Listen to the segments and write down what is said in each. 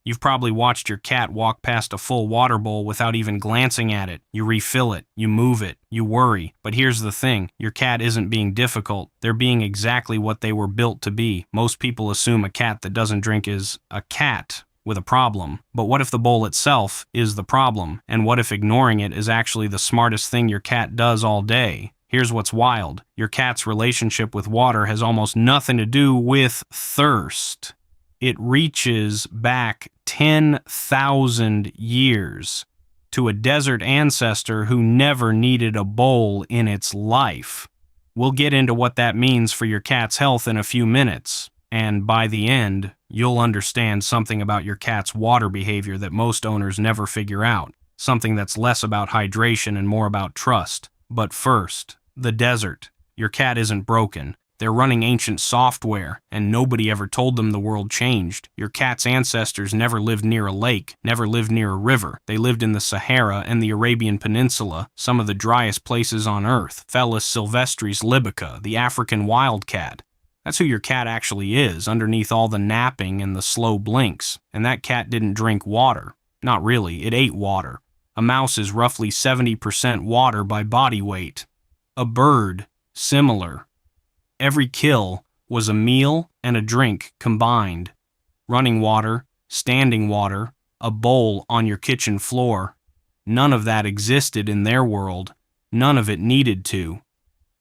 You've probably watched your cat walk past a full water bowl without even glancing at it. You refill it, you move it, you worry. But here's the thing, your cat isn't being difficult. They're being exactly what they were built to be. Most people assume a cat that doesn't drink is a cat with a problem. But what if the bowl itself is the problem? And what if ignoring it is actually the smartest thing your cat does all day? Here's what's wild. Your cat's relationship with water has almost nothing to do with thirst. It reaches back 10,000 years to a desert ancestor who never needed a bowl in its life. We'll get into what that means for your cat's health in a few minutes, and by the end, you'll understand something about your cat's water behavior that most owners never figure out, something that's less about hydration and more about trust. But first, the desert. Your cat isn't broken. They're running ancient software, and nobody ever told them the world changed. Your cat's ancestors never lived near a lake, never lived near a river. They lived in the Sahara and the Arabian Peninsula, some of the driest places on Earth. Felis silvestris libica, the African wildcat. That's who your cat actually is, underneath all the napping and the slow blinks. And that cat didn't drink water. Not really, it ate water. A mouse is roughly 70% water by body weight. A bird, similar. Every kill was a meal and a drink combined. Running water, standing water, a bowl on your kitchen floor. None of that existed in their world. None of it needed to.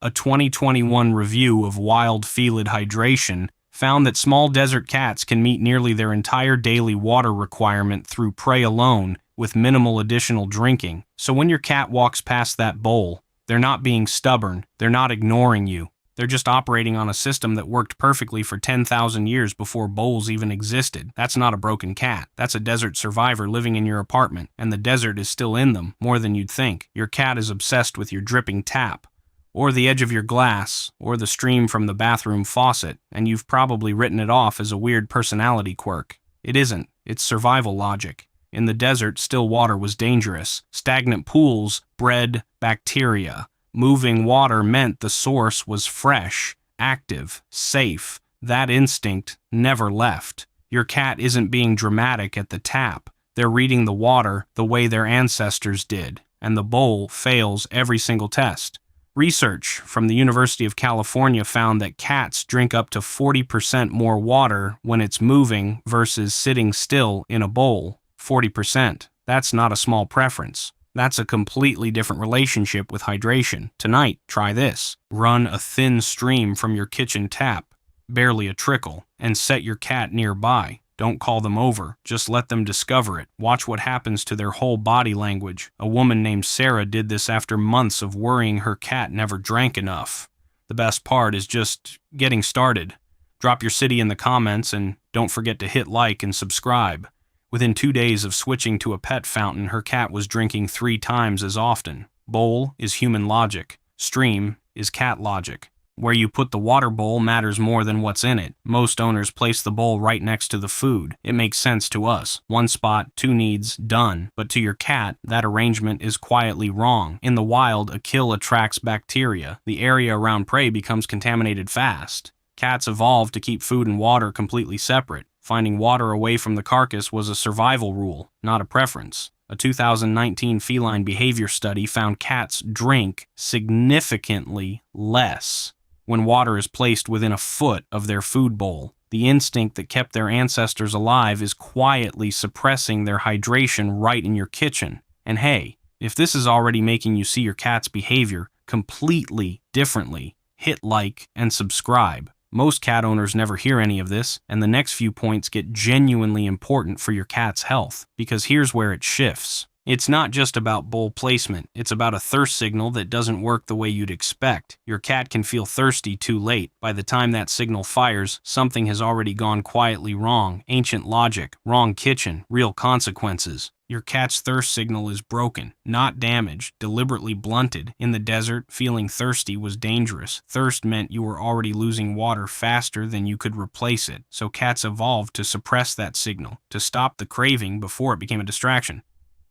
A 2021 review of wild felid hydration found that small desert cats can meet nearly their entire daily water requirement through prey alone with minimal additional drinking. So when your cat walks past that bowl, they're not being stubborn, they're not ignoring you. They're just operating on a system that worked perfectly for 10,000 years before bowls even existed. That's not a broken cat. That's a desert survivor living in your apartment, and the desert is still in them, more than you'd think. Your cat is obsessed with your dripping tap, or the edge of your glass, or the stream from the bathroom faucet, and you've probably written it off as a weird personality quirk. It isn't. It's survival logic. In the desert, still water was dangerous. Stagnant pools bred bacteria. Moving water meant the source was fresh, active, safe. That instinct never left. Your cat isn't being dramatic at the tap. They're reading the water the way their ancestors did, and the bowl fails every single test. Research from the University of California found that cats drink up to 40% more water when it's moving versus sitting still in a bowl. 40%. That's not a small preference. That's a completely different relationship with hydration. Tonight, try this. Run a thin stream from your kitchen tap, barely a trickle, and set your cat nearby. Don't call them over. Just let them discover it. Watch what happens to their whole body language. A woman named Sarah did this after months of worrying her cat never drank enough. The best part is just getting started. Drop your city in the comments and don't forget to hit like and subscribe. Within 2 days of switching to a pet fountain, her cat was drinking 3 times as often. Bowl is human logic. Stream is cat logic. Where you put the water bowl matters more than what's in it. Most owners place the bowl right next to the food. It makes sense to us. 1 spot, 2 needs, done. But to your cat, that arrangement is quietly wrong. In the wild, a kill attracts bacteria. The area around prey becomes contaminated fast. Cats evolved to keep food and water completely separate. Finding water away from the carcass was a survival rule, not a preference. A 2019 feline behavior study found cats drink significantly less when water is placed within a foot of their food bowl. The instinct that kept their ancestors alive is quietly suppressing their hydration right in your kitchen. And hey, if this is already making you see your cat's behavior completely differently, hit like and subscribe. Most cat owners never hear any of this, and the next few points get genuinely important for your cat's health, because here's where it shifts. It's not just about bowl placement, it's about a thirst signal that doesn't work the way you'd expect. Your cat can feel thirsty too late. By the time that signal fires, something has already gone quietly wrong. Ancient logic, wrong kitchen, real consequences. Your cat's thirst signal is broken, not damaged, deliberately blunted. In the desert, feeling thirsty was dangerous. Thirst meant you were already losing water faster than you could replace it. So cats evolved to suppress that signal, to stop the craving before it became a distraction.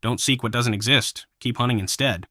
Don't seek what doesn't exist. Keep hunting instead.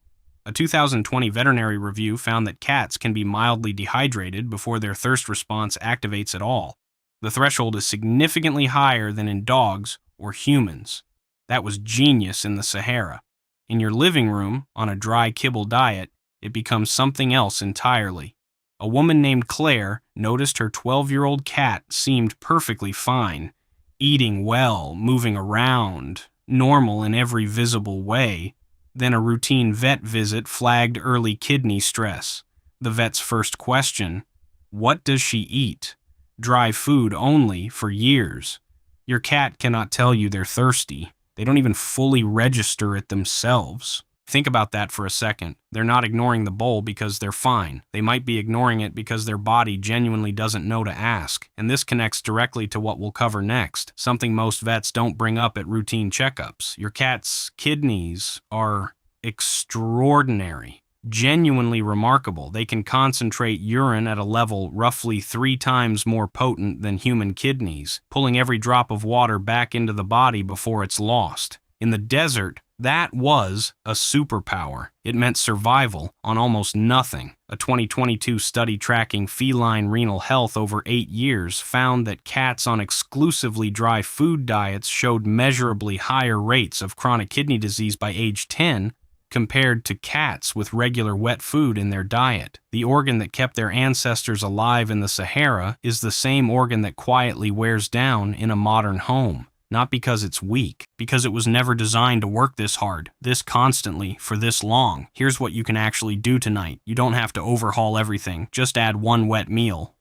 A 2020 veterinary review found that cats can be mildly dehydrated before their thirst response activates at all. The threshold is significantly higher than in dogs or humans. That was genius in the Sahara. In your living room, on a dry kibble diet, it becomes something else entirely. A woman named Claire noticed her 12-year-old cat seemed perfectly fine, eating well, moving around, normal in every visible way. Then a routine vet visit flagged early kidney stress. The vet's first question, what does she eat? Dry food only for years. Your cat cannot tell you they're thirsty. They don't even fully register it themselves. Think about that for a second. They're not ignoring the bowl because they're fine. They might be ignoring it because their body genuinely doesn't know to ask. And this connects directly to what we'll cover next, something most vets don't bring up at routine checkups. Your cat's kidneys are extraordinary, genuinely remarkable. They can concentrate urine at a level roughly 3 times more potent than human kidneys, pulling every drop of water back into the body before it's lost. In the desert, that was a superpower. It meant survival on almost nothing. A 2022 study tracking feline renal health over 8 years found that cats on exclusively dry food diets showed measurably higher rates of chronic kidney disease by age 10 compared to cats with regular wet food in their diet. The organ that kept their ancestors alive in the Sahara is the same organ that quietly wears down in a modern home. Not because it's weak, because it was never designed to work this hard, this constantly, for this long. Here's what you can actually do tonight. You don't have to overhaul everything. Just add one wet meal.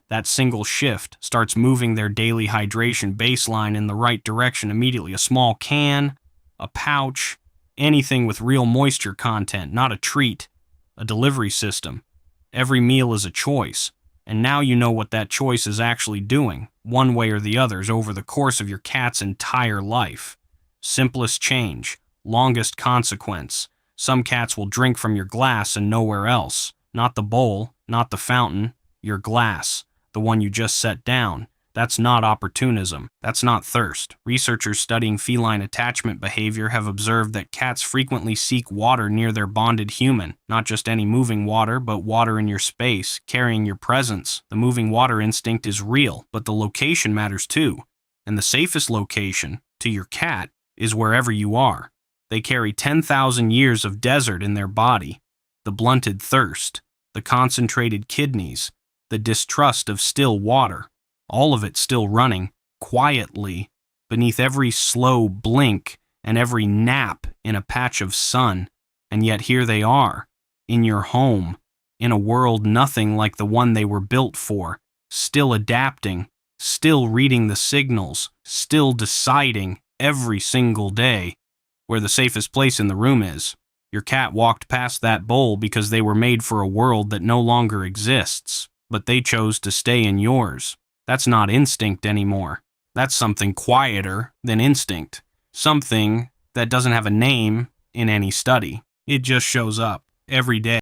That single shift starts moving their daily hydration baseline in the right direction immediately. A small can, a pouch, anything with real moisture content, not a treat, a delivery system. Every meal is a choice. And now you know what that choice is actually doing, one way or the others, over the course of your cat's entire life. Simplest change, longest consequence. Some cats will drink from your glass and nowhere else. Not the bowl, not the fountain, your glass, the one you just set down. That's not opportunism. That's not thirst. Researchers studying feline attachment behavior have observed that cats frequently seek water near their bonded human. Not just any moving water, but water in your space, carrying your presence. The moving water instinct is real, but the location matters too. And the safest location, to your cat, is wherever you are. They carry 10,000 years of desert in their body. The blunted thirst, the concentrated kidneys, the distrust of still water. All of it still running, quietly, beneath every slow blink and every nap in a patch of sun. And yet here they are, in your home, in a world nothing like the one they were built for, still adapting, still reading the signals, still deciding every single day where the safest place in the room is. Your cat walked past that bowl because they were made for a world that no longer exists, but they chose to stay in yours. That's not instinct anymore. That's something quieter than instinct. Something that doesn't have a name in any study. It just shows up every day.